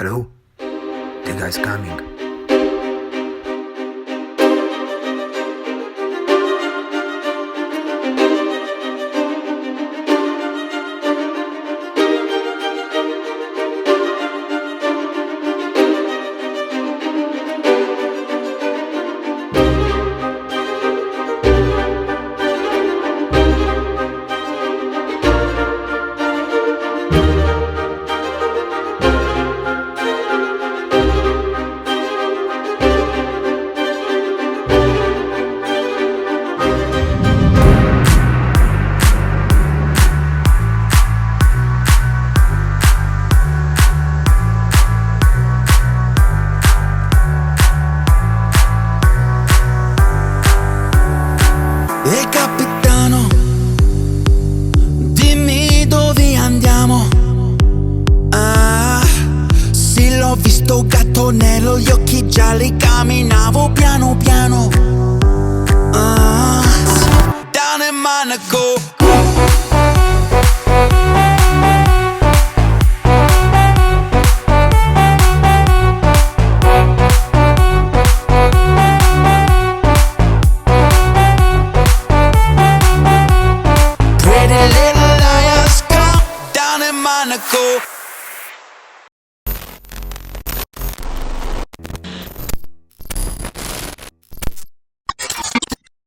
Hello? The guy's coming. Ehi capitano, dimmi dove andiamo. Ah, sì, l'ho visto gatto nero, gli occhi gialli, camminavo piano piano. Ah, down in Monaco. Monaco.